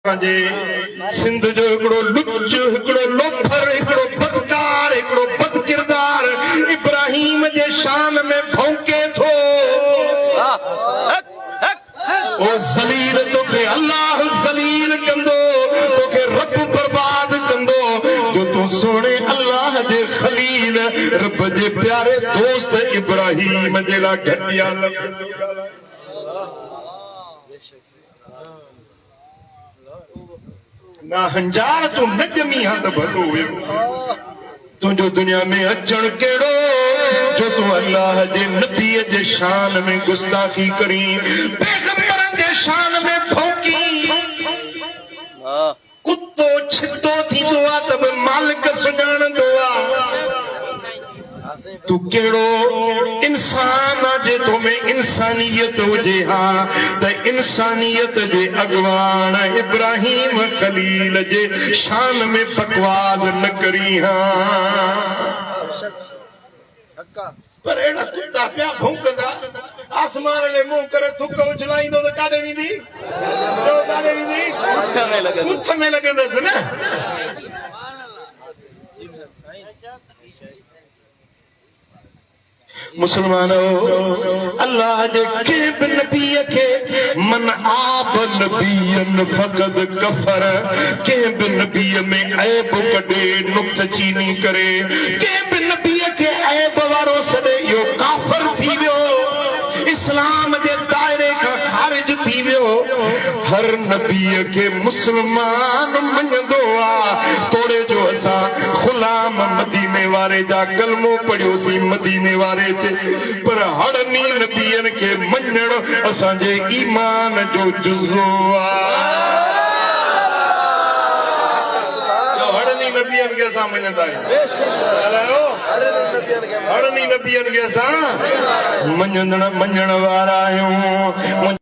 सिंध जो हिकिड़ो लुच, हिकिड़ो लोफर, हिकिड़ो बदकार, हिकिड़ो बदकिरदार इब्राहिम जे शान में भौंके थो। ओ ज़लील तोखे अल्लाह ज़लील कंदो, तोखे रब बर्बाद कंदो जो तू सोने अल्लाह जे खलील रब जे प्यारे दोस्त इब्राहिम जे ला घटिया ना हंजार तू न जमी हा त भलो हुयो तुझो दुनिया में अचण केड़ो जो तू अल्लाह जे नबी जे शान में गुस्ताखी करी, पैगंबरन जे शान में भौंकी। कुत्तो छितो थींदो आ त बि मालिक सुञाणंदो आ। तू केड़ो इंसान जे तो में इंसानियत हुजे हा त इंसानियत जे अगवान इब्राहिम खलील जे शान में बकवाद न करी हा। पर एड़ा कुत्ता पिया भौंकदा आसमान ले मुंह करे थुक उछलाईंदो त काॾे वेंदी? काॾे वेंदी? मुछ में लॻंदसि न। मुसलमानो अल्लाह जे के बि नबीअ खे मन आब नबीयन फक़द कफर, के बि नबीअ में ऐब कढे नुक्तचीनी करे, के बि नबीअ खे ऐब वारो सॾे इहो काफ़िर थी वियो, इस्लाम जे दायरे खां ख़ारिज थी वियो। हर नबीअ खे मुसलमान मञंदो आ। तोड़े जो असां ग़ुलाम मदीने वारे जा कलमो पढ़ियोसीं मदीने वारे ते, पर हड़नी नबीअनि खे मञण असांजे ईमान जो जुज़ो आ। हड़नी नबीअनि खे असां मञंदा आहियूं, हड़नी नबीअनि खे असां मञण वारा आहियूं।